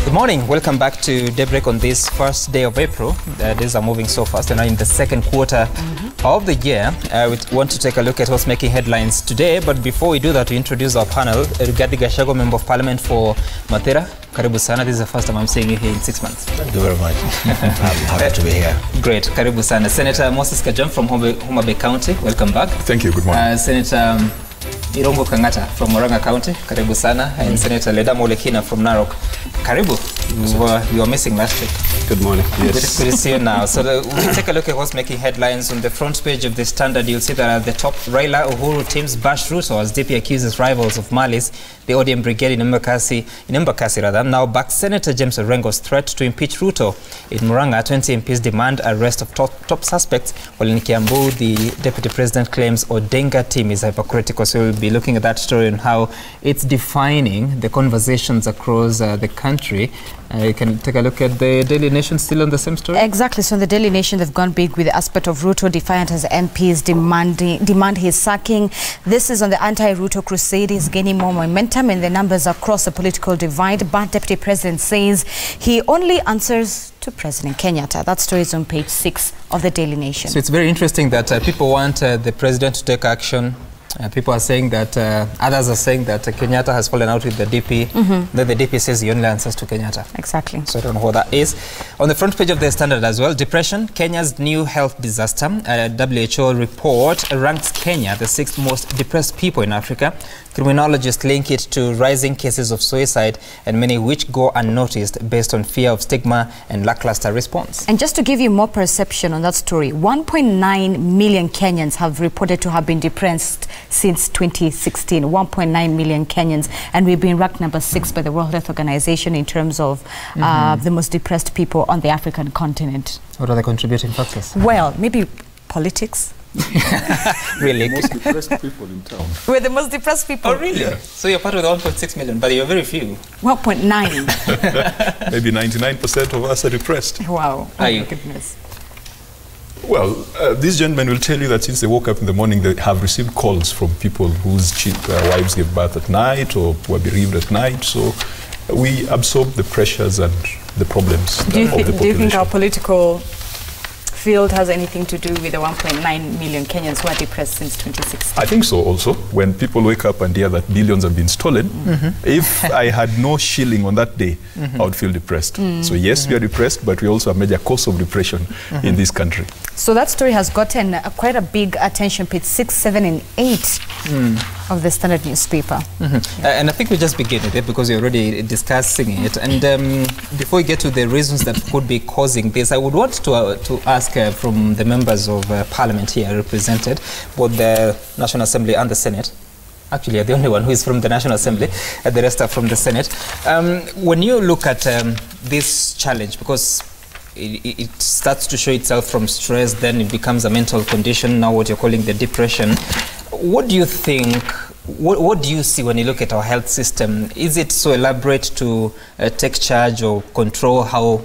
Good morning. Welcome back to Daybreak on this first day of April. Days are moving so fast, and now in the second quarter of the year. We want to take a look at what's making headlines today. But before we do that, we introduce our panel. Rigathi Gachagua, Member of Parliament for Mathira. Karibu sana. This is the first time I'm seeing you here in 6 months. Thank you very much. I'm happy to be here. Great. Karibu sana. Senator Moses Kajam from Homa Bay County. Welcome back. Thank you. Good morning. Senator Irongo Kangata from Murang'a County. Karibu sana. And Senator Ledamo Lekina from Narok. Karibu. You were missing last week. Good morning. Yes. Good to see you now. So we'll take a look at what's making headlines. On the front page of the Standard, you'll see that at the top, Raila Uhuru teams bash Ruto as DP accuses rivals of malice. The ODM brigade in Embakasi now backs Senator James Orengo's threat to impeach Ruto. In Murang'a, 20 MPs demand arrest of top suspects, while in Kiambu, the deputy president claims Odenga team is hypocritical. So we'll be looking at that story and how it's defining the conversations across the country. You can take a look at the Daily Nation, still on the same story? Exactly. So in the Daily Nation, they've gone big with the aspect of Ruto defiant as MPs demand his sacking. This is on the anti-Ruto crusade. He's gaining more momentum in the numbers across the political divide. But Deputy President says he only answers to President Kenyatta. That story is on page 6 of the Daily Nation. So it's very interesting that people want the president to take action. People are saying that, others are saying that Kenyatta has fallen out with the DP. Then the DP says he only answers to Kenyatta. Exactly. So I don't know what that is. On the front page of the Standard as well, depression, Kenya's new health disaster. WHO report ranks Kenya the 6th most depressed people in Africa. Criminologists link it to rising cases of suicide, and many which go unnoticed based on fear of stigma and lackluster response. And just to give you more perception on that story, 1.9 million Kenyans have reported to have been depressed since 2016. 1.9 million Kenyans, and we've been ranked number 6 by the World Health Organization in terms of the most depressed people on the African continent. What are the contributing factors? Well, maybe politics. Really? The most depressed people in town. We're the most depressed people. Oh, really? Yeah. So you're part of the 1.6 million, but you're very few. 1.9. Maybe 99% of us are depressed. Wow. Are you? My goodness. Well, these gentlemen will tell you that since they woke up in the morning, they have received calls from people whose wives gave birth at night or were bereaved at night. So we absorb the pressures and the problems of the population. Do you think our political field has anything to do with the 1.9 million Kenyans who are depressed since 2016? I think so also. When people wake up and hear that billions have been stolen, if I had no shilling on that day, I would feel depressed. So yes, we are depressed, but we also have major cause of depression in this country. So that story has gotten quite a big attention, page 6, 7, and 8 of the Standard newspaper. And I think we just begin with it because you're already discussing it. And before we get to the reasons that could be causing this, I would want to ask from the members of Parliament here represented, both the National Assembly and the Senate. Actually, you're the only one who is from the National Assembly, and the rest are from the Senate. When you look at this challenge, because it starts to show itself from stress, then it becomes a mental condition, now what you're calling the depression. What do you think, what do you see when you look at our health system? Is it so elaborate to take charge or control how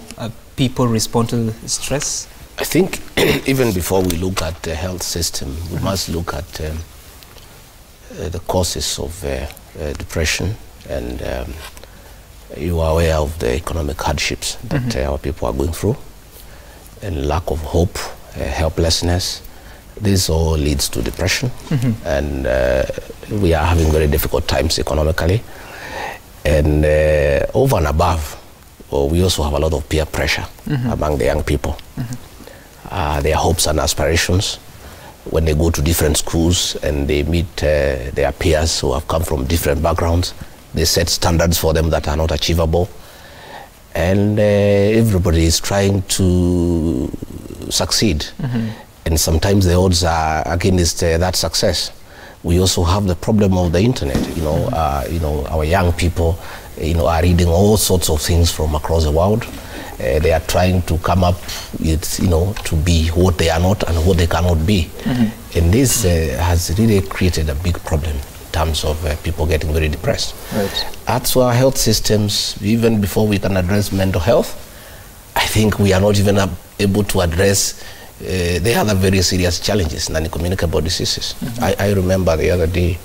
people respond to stress? I think even before we look at the health system, we must look at the causes of depression, and you are aware of the economic hardships that our people are going through, and lack of hope, helplessness. This all leads to depression, and we are having very difficult times economically. And over and above, we also have a lot of peer pressure among the young people. Their hopes and aspirations, when they go to different schools and they meet their peers who have come from different backgrounds, they set standards for them that are not achievable, and everybody is trying to succeed, and sometimes the odds are against that success. We also have the problem of the internet. Our young people are reading all sorts of things from across the world. They are trying to come up with, to be what they are not and what they cannot be. And this has really created a big problem in terms of people getting very depressed. Right. As to our health systems, even before we can address mental health, I think we are not even able to address the other very serious challenges, non-communicable diseases. I remember the other day,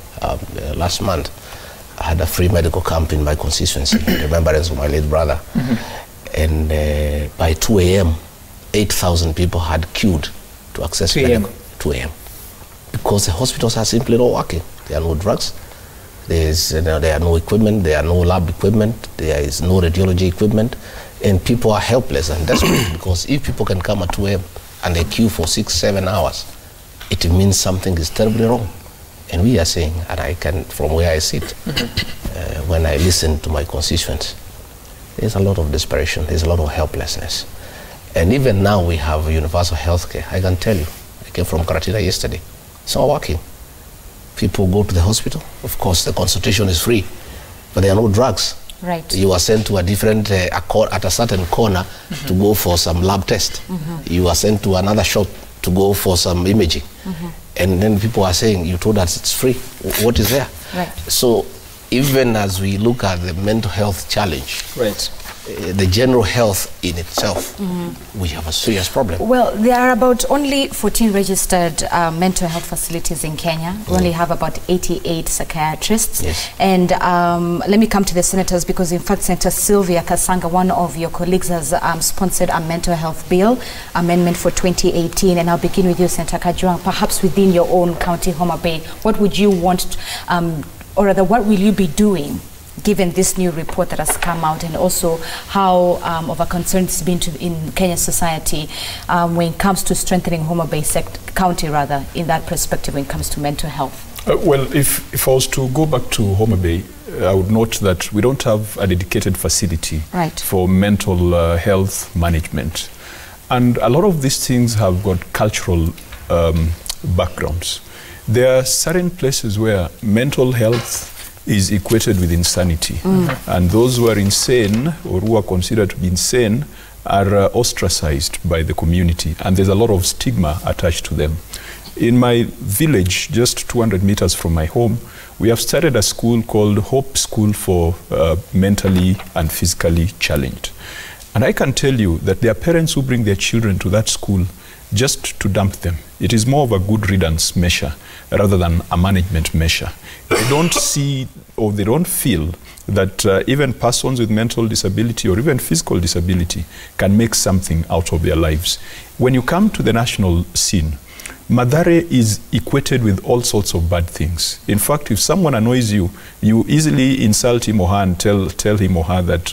last month, had a free medical camp in my constituency, in remembrance of my late brother. And by 2 a.m., 8,000 people had queued to access 2 a.m. Because the hospitals are simply not working. There are no drugs, there are no equipment, there are no lab equipment, there is no radiology equipment, and people are helpless and desperate because if people can come at 2 a.m. and they queue for 6-7 hours, it means something is terribly wrong. And we are saying, and I can, from where I sit, when I listen to my constituents, there's a lot of desperation, there's a lot of helplessness. And even now we have universal health care. I can tell you, I came from Karatina yesterday. It's not working. People go to the hospital. Of course, the consultation is free, but there are no drugs. Right. You are sent to a different, at a certain corner to go for some lab test. You are sent to another shop to go for some imaging. And then people are saying, you told us it's free. What is there? Right. So even as we look at the mental health challenge, right, the general health in itself, we have a serious problem. Well, there are about only 14 registered mental health facilities in Kenya. We only have about 88 psychiatrists. Yes. And let me come to the senators, because in fact Senator Sylvia Kasanga, one of your colleagues, has sponsored a mental health bill amendment for 2018. And I'll begin with you, Senator Kajwang. Perhaps within your own county, Homa Bay, what would you want, or rather what will you be doing given this new report that has come out, and also how of a concern it's been in Kenyan society when it comes to strengthening Homa Bay County, rather, in that perspective when it comes to mental health? Well, if I was to go back to Homa Bay, I would note that we don't have a dedicated facility for mental health management. And a lot of these things have got cultural backgrounds. There are certain places where mental health is equated with insanity. And those who are insane, or who are considered to be insane, are ostracized by the community. And there's a lot of stigma attached to them. In my village, just 200 meters from my home, we have started a school called Hope School for Mentally and Physically Challenged. And I can tell you that there are parents who bring their children to that school just to dump them. It is more of a good riddance measure rather than a management measure. They don't see, or they don't feel that even persons with mental disability or even physical disability can make something out of their lives. When you come to the national scene, Mathare is equated with all sorts of bad things. In fact, if someone annoys you, you easily insult him or her and tell him or her that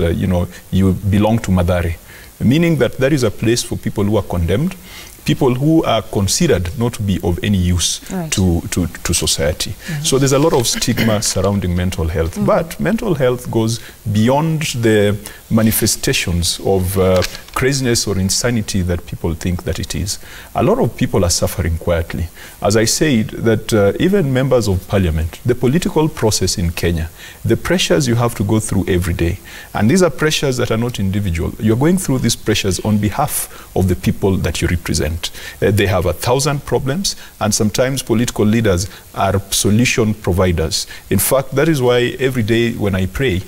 you belong to Mathare, meaning that there is a place for people who are condemned, people who are considered not to be of any use to society. So there's a lot of stigma surrounding mental health. But mental health goes beyond the manifestations of craziness or insanity that people think that it is. A lot of people are suffering quietly. As I said, that even members of parliament, the political process in Kenya, the pressures you have to go through every day, and these are pressures that are not individual. You're going through these pressures on behalf of the people that you represent. They have 1,000 problems, and sometimes political leaders are solution providers. In fact, that is why every day when I pray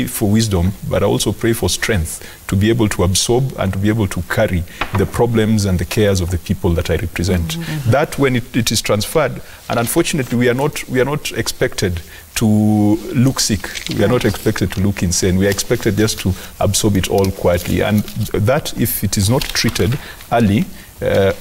for wisdom, but I also pray for strength to be able to absorb and to be able to carry the problems and the cares of the people that I represent. That when it is transferred, and unfortunately we are not expected to look sick. We are not expected to look insane. We are expected just to absorb it all quietly. And that, if it is not treated early,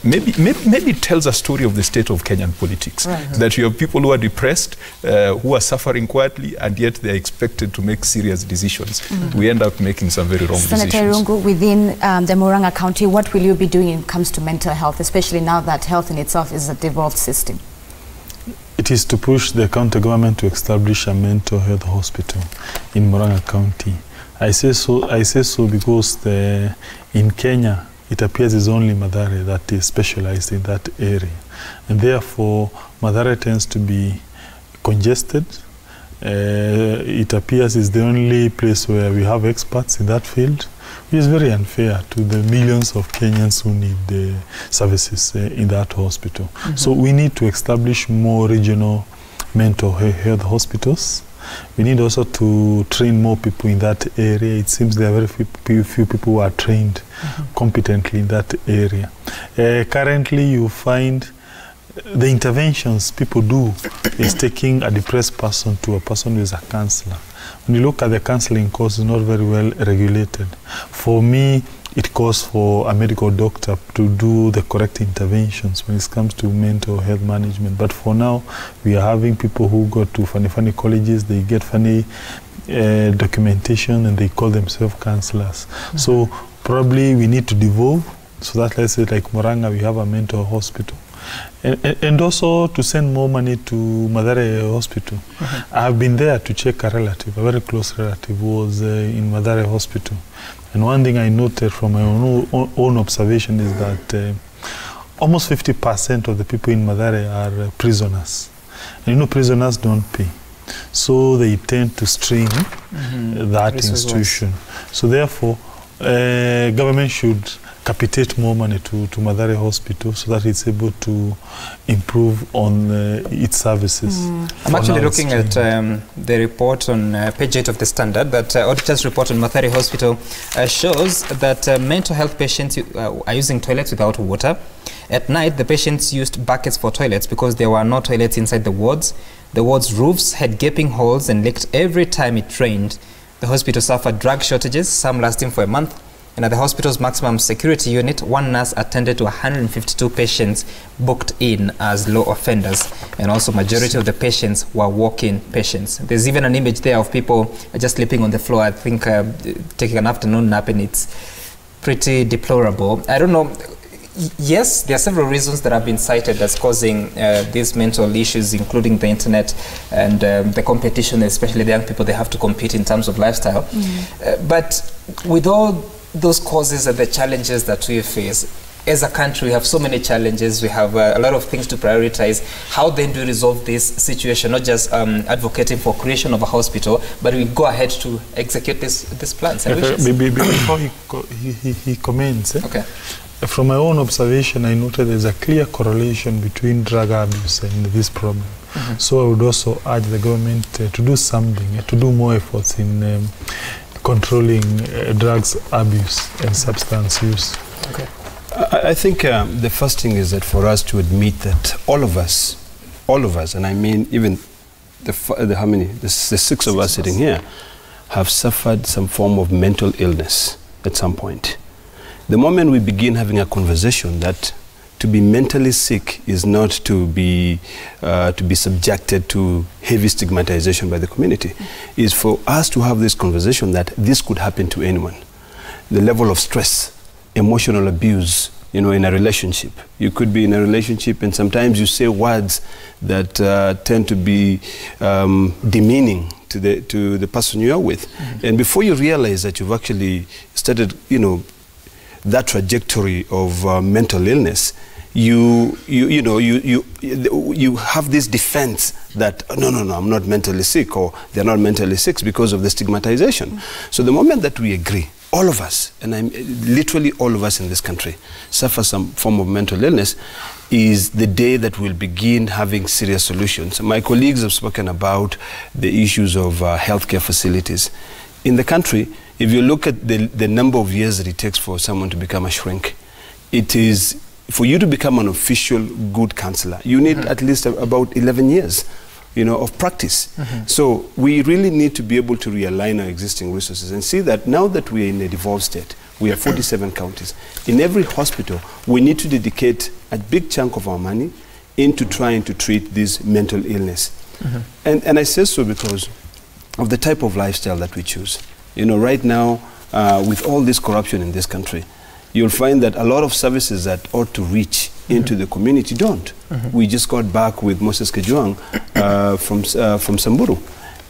maybe it tells a story of the state of Kenyan politics. That you have people who are depressed, who are suffering quietly, and yet they are expected to make serious decisions. We end up making some very wrong decisions. Senator Irungu, within the Murang'a County, what will you be doing when it comes to mental health, especially now that health in itself is a devolved system? It is to push the county government to establish a mental health hospital in Murang'a County. I say so because in Kenya, it appears it's only Mathare that is specialized in that area. And therefore, Mathare tends to be congested. It appears it's the only place where we have experts in that field, which is very unfair to the millions of Kenyans who need the services in that hospital. So we need to establish more regional mental health hospitals. We need also to train more people in that area. It seems there are very few people who are trained competently in that area. Currently, you find the interventions people do is taking a depressed person to a person who is a counselor. When you look at the counseling course, it's not very well regulated. For me, it calls for a medical doctor to do the correct interventions when it comes to mental health management. But for now, we are having people who go to funny colleges, they get funny documentation, and they call themselves counselors. So probably we need to devolve, so that, let's say, like Murang'a, we have a mental hospital. And also to send more money to Mathare Hospital. I have been there to check a relative, a very close relative who was in Mathare Hospital. And one thing I noted from my own observation is that almost 50% of the people in Mathare are prisoners. And you know, prisoners don't pay. So they tend to strain that institution. So therefore, government should capitate more money to Mathare Hospital so that it's able to improve on its services. I'm actually looking at the report on page 8 of the Standard, that auditor's report on Mathare Hospital shows that mental health patients are using toilets without water. At night, the patients used buckets for toilets because there were no toilets inside the wards. The wards' roofs had gaping holes and leaked every time it rained. The hospital suffered drug shortages, some lasting for a month. And at the hospital's maximum security unit, one nurse attended to 152 patients booked in as low offenders. And also majority of the patients were walk-in patients. There's even an image there of people just sleeping on the floor, I think taking an afternoon nap, and it's pretty deplorable. I don't know. Yes, there are several reasons that have been cited as causing these mental issues, including the internet and the competition, especially the young people, they have to compete in terms of lifestyle. But with all those causes and the challenges that we face, as a country, we have so many challenges. We have a lot of things to prioritize. How then do we resolve this situation? Not just advocating for creation of a hospital, but we go ahead to execute this plans. Before he comments, okay. From my own observation, I noted there's a clear correlation between drug abuse and this problem. So I would also urge the government to do something, to do more efforts in controlling drugs abuse and substance use. Okay. I think the first thing is that for us to admit that all of us, and I mean even the six of us sitting here, have suffered some form of mental illness at some point. The moment we begin having a conversation that to be mentally sick is not to be subjected to heavy stigmatization by the community, is for us to have this conversation that this could happen to anyone. The level of stress, emotional abuse, you know, in a relationship. You could be in a relationship and sometimes you say words that tend to be demeaning to the person you are with. And before you realize that you've actually started, you know, that trajectory of mental illness, you have this defense that no, I'm not mentally sick, or they're not mentally sick because of the stigmatization. So the moment that we agree, all of us, and I'm literally all of us in this country, suffer some form of mental illness, is the day that we'll begin having serious solutions. My colleagues have spoken about the issues of healthcare facilities. In the country, if you look at the number of years that it takes for someone to become a shrink, it is, for you to become an official good counselor, you need at least about 11 years, you know, of practice. So we really need to be able to realign our existing resources and see that now that we are in a devolved state, we have 47 counties. In every hospital, we need to dedicate a big chunk of our money into trying to treat this mental illness. And I say so because of the type of lifestyle that we choose. You know, right now, with all this corruption in this country, you'll find that a lot of services that ought to reach into the community don't. We just got back with Moses Kejuang from Samburu,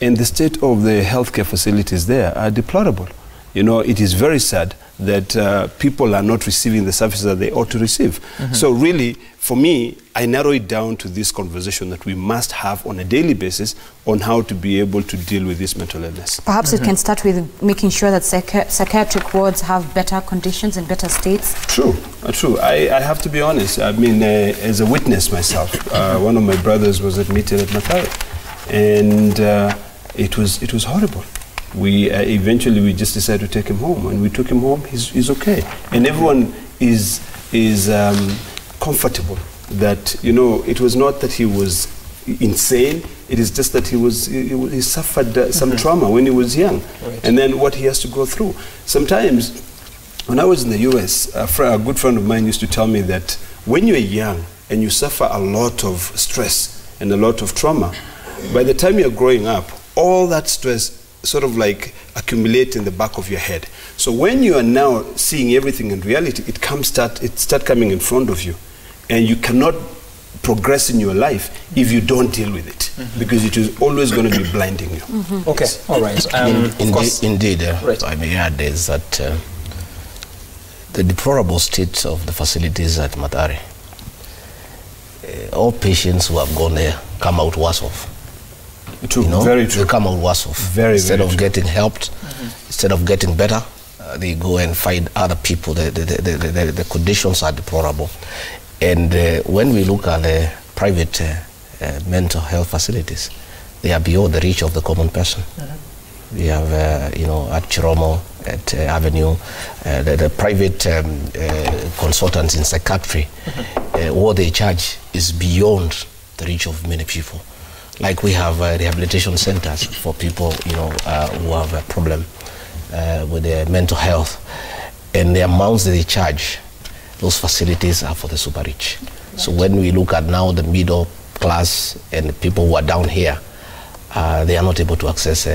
and the state of the healthcare facilities there are deplorable. You know, it is very sad that people are not receiving the services that they ought to receive. So really, for me, I narrow it down to this conversation that we must have on a daily basis on how to be able to deal with this mental illness. Perhaps it can start with making sure that psychiatric wards have better conditions and better states. True. I have to be honest. I mean, as a witness myself, one of my brothers was admitted at Mathare, and it was horrible. We eventually we just decided to take him home. When we took him home, he's okay, and everyone is comfortable that, you know, it was not that he was insane. It is just that he suffered some trauma when he was young. Right. And then what he has to go through. Sometimes, when I was in the US, a good friend of mine used to tell me that when you're young and you suffer a lot of stress and a lot of trauma, by the time you're growing up, all that stress sort of like accumulate in the back of your head. So when you are now seeing everything in reality, it start coming in front of you, and you cannot progress in your life if you don't deal with it, because it is always going to be blinding you. Okay, yes. All right. Indeed, right. I may add is that the deplorable state of the facilities at Mathare, all patients who have gone there come out worse off. True, you know, very true. They come out worse off. Instead of getting helped, instead of getting better, they go and find other people. The conditions are deplorable. And when we look at the private mental health facilities, they are beyond the reach of the common person. We have, you know, at Chiromo, at Avenue, the private consultants in psychiatry, what they charge is beyond the reach of many people. Like we have rehabilitation centers for people, you know, who have a problem with their mental health, and the amounts that they charge, those facilities are for the super rich. Right. So when we look at now the middle class and the people who are down here, they are not able to access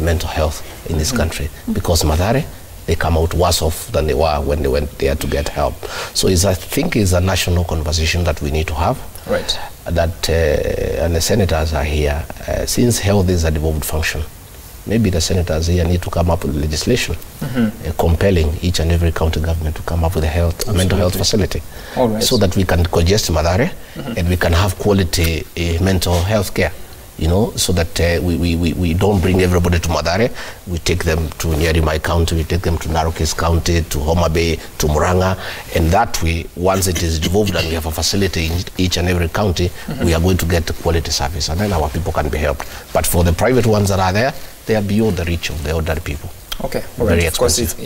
mental health in this country, because Mathare, they come out worse off than they were when they went there to get help. So I think it's a national conversation that we need to have. Right. That, and the senators are here, since health is a devolved function, maybe the senators here need to come up with legislation compelling each and every county government to come up with a mental health facility. All right. So that we can congest Mathare and we can have quality mental health care. You know, so that we don't bring everybody to Mathare. We take them to Nyeri County, we take them to Narok County, to Homa Bay, to Muranga, and that way, once it is devolved and we have a facility in each and every county, we are going to get quality service, and then our people can be helped. But for the private ones that are there, they are beyond the reach of the ordinary people. Okay, very expensive. Of course,